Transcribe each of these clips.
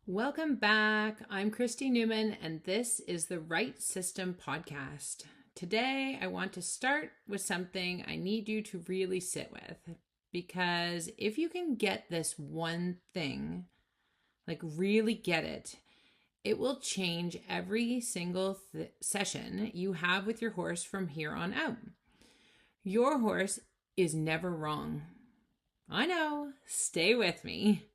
Welcome back. I'm Kristi Newman, and this is the RITE System podcast. Today, I want to start with something I need you to really sit with, because if you can get this one thing, like really get it, it will change every single session you have with your horse from here on out. Your horse is never wrong. I know, stay with me.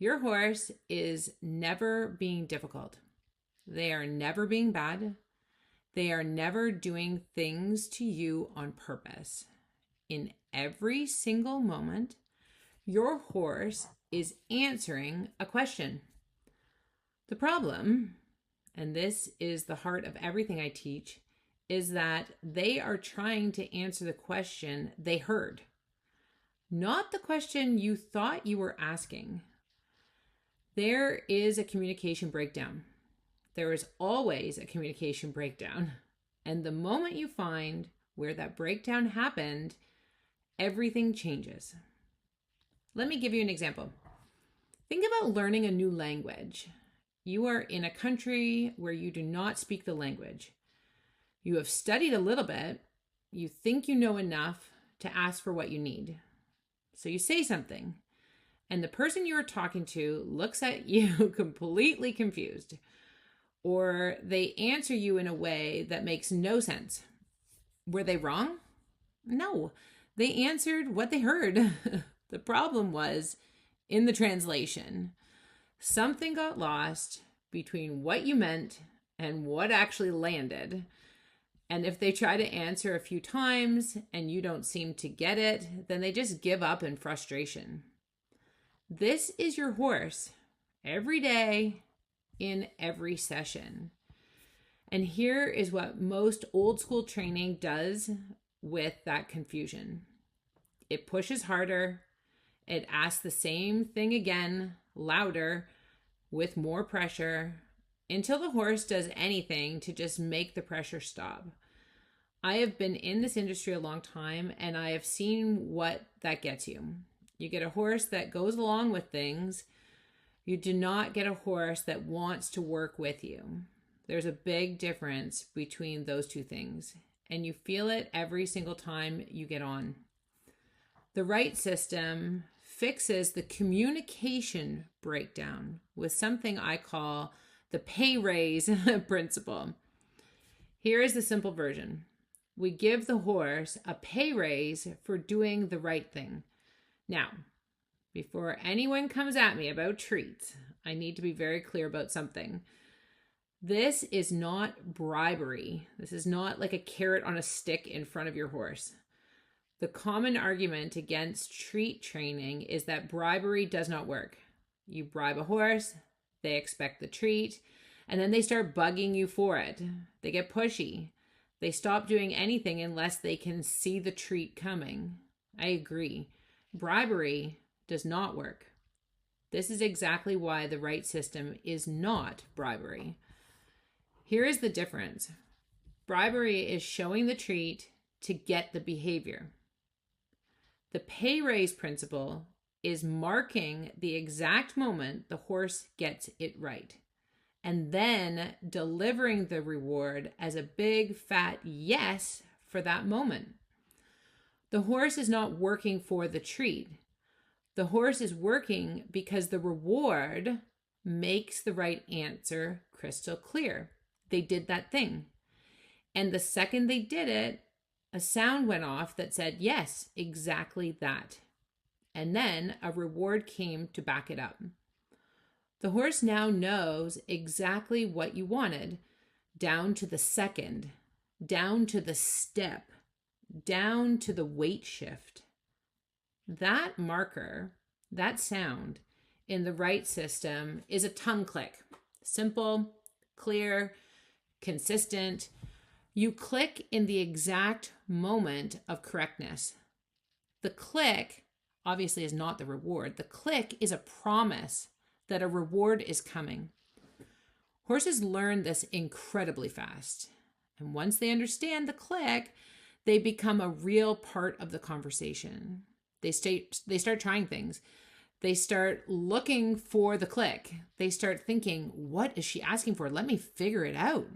Your horse is never being difficult. They are never being bad. They are never doing things to you on purpose. In every single moment, your horse is answering a question. The problem, and this is the heart of everything I teach, is that they are trying to answer the question they heard, not the question you thought you were asking. There is a communication breakdown. There is always a communication breakdown. And the moment you find where that breakdown happened, everything changes. Let me give you an example. Think about learning a new language. You are in a country where you do not speak the language. You have studied a little bit. You think you know enough to ask for what you need. So you say something. And the person you are talking to looks at you completely confused, or they answer you in a way that makes no sense. Were they wrong? No, they answered what they heard. The problem was in the translation. Something got lost between what you meant and what actually landed. And if they try to answer a few times and you don't seem to get it, then they just give up in frustration. This is your horse every day in every session. And here is what most old school training does with that confusion. It pushes harder. It asks the same thing again, louder, with more pressure, until the horse does anything to just make the pressure stop. I have been in this industry a long time, and I have seen what that gets you. You get a horse that goes along with things. You do not get a horse that wants to work with you. There's a big difference between those two things, and you feel it every single time you get on. The RITE system fixes the communication breakdown with something I call the pay raise principle. Here is the simple version. We give the horse a pay raise for doing the right thing. Now, before anyone comes at me about treats, I need to be very clear about something. This is not bribery. This is not like a carrot on a stick in front of your horse. The common argument against treat training is that bribery does not work. You bribe a horse, they expect the treat, and then they start bugging you for it. They get pushy. They stop doing anything unless they can see the treat coming. I agree. Bribery does not work. This is exactly why the RITE system is not bribery. Here is the difference. Bribery is showing the treat to get the behavior. The pay raise principle is marking the exact moment the horse gets it right, and then delivering the reward as a big fat yes for that moment. The horse is not working for the treat. The horse is working because the reward makes the right answer crystal clear. They did that thing. And the second they did it, a sound went off that said, yes, exactly that. And then a reward came to back it up. The horse now knows exactly what you wanted, down to the second, down to the step, down to the weight shift. That marker, that sound in the RITE system is a tongue click. Simple, clear, consistent. You click in the exact moment of correctness. The click obviously is not the reward. The click is a promise that a reward is coming. Horses learn this incredibly fast. And once they understand the click, they become a real part of the conversation. They start trying things. They start looking for the click. They start thinking, what is she asking for? Let me figure it out.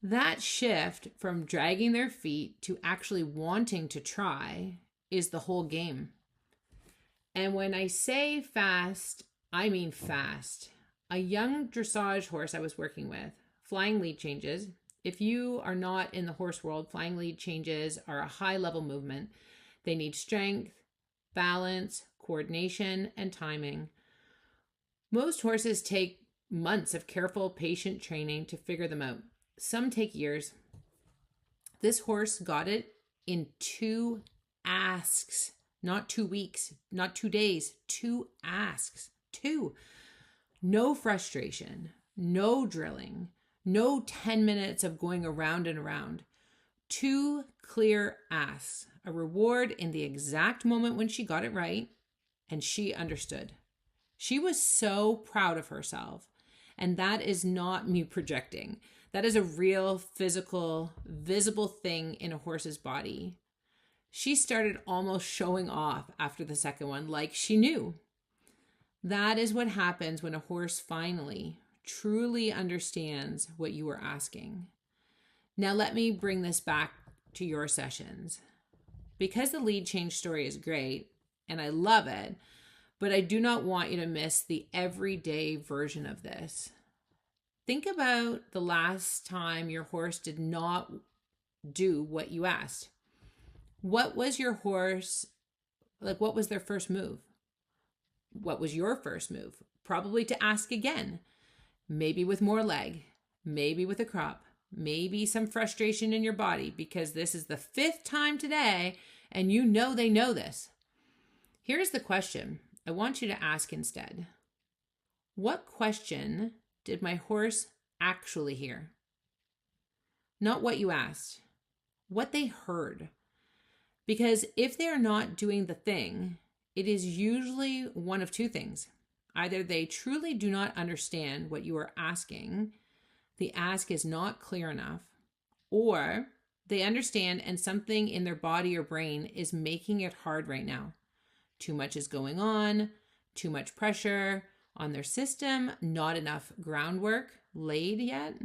That shift from dragging their feet to actually wanting to try is the whole game. And when I say fast, I mean fast. A young dressage horse I was working with, flying lead changes. If you are not in the horse world, flying lead changes are a high level movement. They need strength, balance, coordination, and timing. Most horses take months of careful, patient training to figure them out. Some take years. This horse got it in 2 asks, not 2 weeks, not 2 days, 2 asks. 2. No frustration, no drilling, no 10 minutes of going around and around. 2 clear asks, a reward in the exact moment when she got it right, and she understood. She was so proud of herself, and that is not me projecting. That is a real physical, visible thing in a horse's body. She started almost showing off after the second one, like she knew. That is what happens when a horse finally, truly understands what you are asking. Now let me bring this back to your sessions. Because the lead change story is great, and I love it, but I do not want you to miss the everyday version of this. Think about the last time your horse did not do what you asked. What was your horse, what was their first move? What was your first move? Probably to ask again, maybe with more leg, maybe with a crop, maybe some frustration in your body because this is the 5th time today and you know they know this. Here's the question I want you to ask instead. What question did my horse actually hear? Not what you asked, what they heard. Because if they're not doing the thing, it is usually one of 2 things. Either they truly do not understand what you are asking, the ask is not clear enough, or they understand and something in their body or brain is making it hard right now. Too much is going on, too much pressure on their system, not enough groundwork laid yet.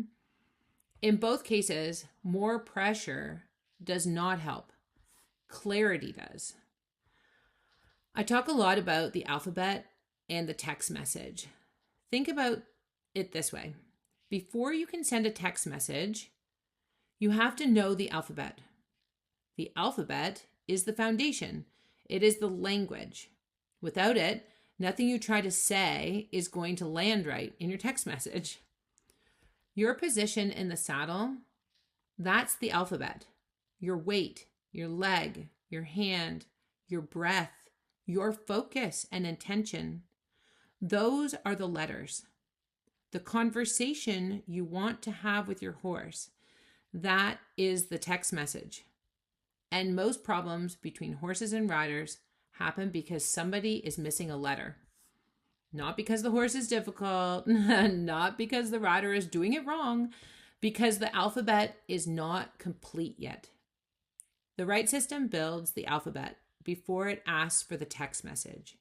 In both cases, more pressure does not help. Clarity does. I talk a lot about the alphabet and the text message. Think about it this way. Before you can send a text message, you have to know the alphabet. The alphabet is the foundation. It is the language. Without it, nothing you try to say is going to land right in your text message. Your position in the saddle, that's the alphabet. Your weight, your leg, your hand, your breath, your focus and intention. Those are the letters. The conversation you want to have with your horse, that is the text message. And most problems between horses and riders happen because somebody is missing a letter. Not because the horse is difficult, not because the rider is doing it wrong, because the alphabet is not complete yet. The RITE system builds the alphabet before it asks for the text message.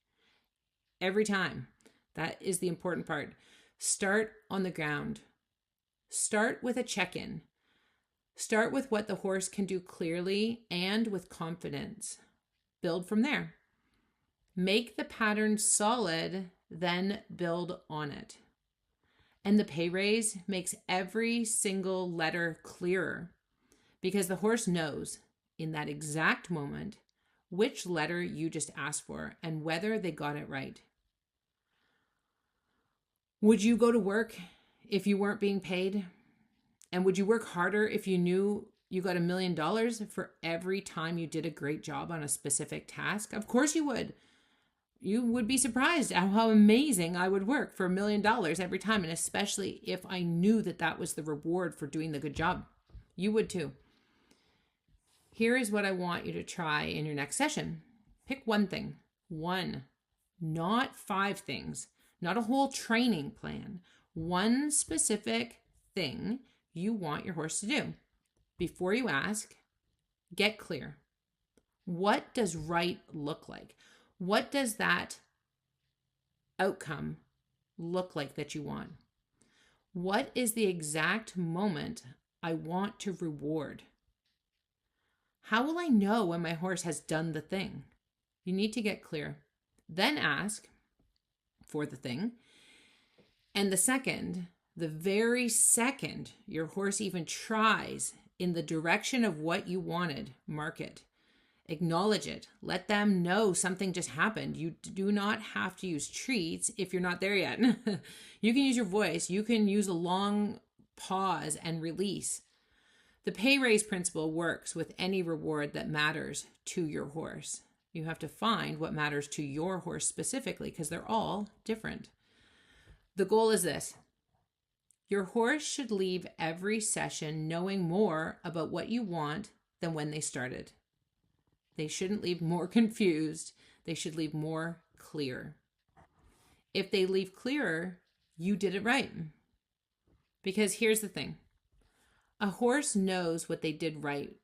Every time. That is the important part. Start on the ground. Start with a check-in. Start with what the horse can do clearly and with confidence. Build from there. Make the pattern solid, then build on it. And the pay raise makes every single letter clearer because the horse knows in that exact moment which letter you just asked for and whether they got it right. Would you go to work if you weren't being paid? And would you work harder if you knew you got $1 million for every time you did a great job on a specific task? Of course you would. You would be surprised at how amazing I would work for $1 million every time, and especially if I knew that that was the reward for doing the good job. You would too. Here is what I want you to try in your next session. Pick one thing. One, not 5 things, not a whole training plan. One specific thing you want your horse to do. Before you ask, get clear. What does right look like? What does that outcome look like that you want? What is the exact moment I want to reward? How will I know when my horse has done the thing? You need to get clear. Then ask for the thing. And the very second your horse even tries in the direction of what you wanted, mark it. Acknowledge it. Let them know something just happened. You do not have to use treats if you're not there yet. You can use your voice. You can use a long pause and release. The pay raise principle works with any reward that matters to your horse. You have to find what matters to your horse specifically because they're all different. The goal is this. Your horse should leave every session knowing more about what you want than when they started. They shouldn't leave more confused. They should leave more clear. If they leave clearer, you did it right. Because here's the thing. A horse knows what they did right,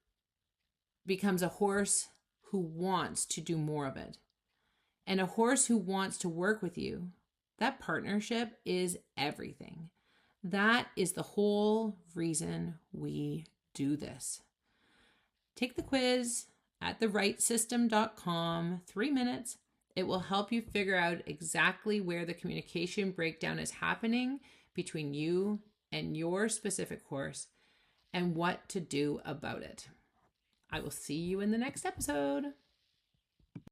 becomes a horse who wants to do more of it. And a horse who wants to work with you, that partnership is everything. That is the whole reason we do this. Take the quiz at theritesystem.com, 3 minutes. It will help you figure out exactly where the communication breakdown is happening between you and your specific horse and what to do about it. I will see you in the next episode.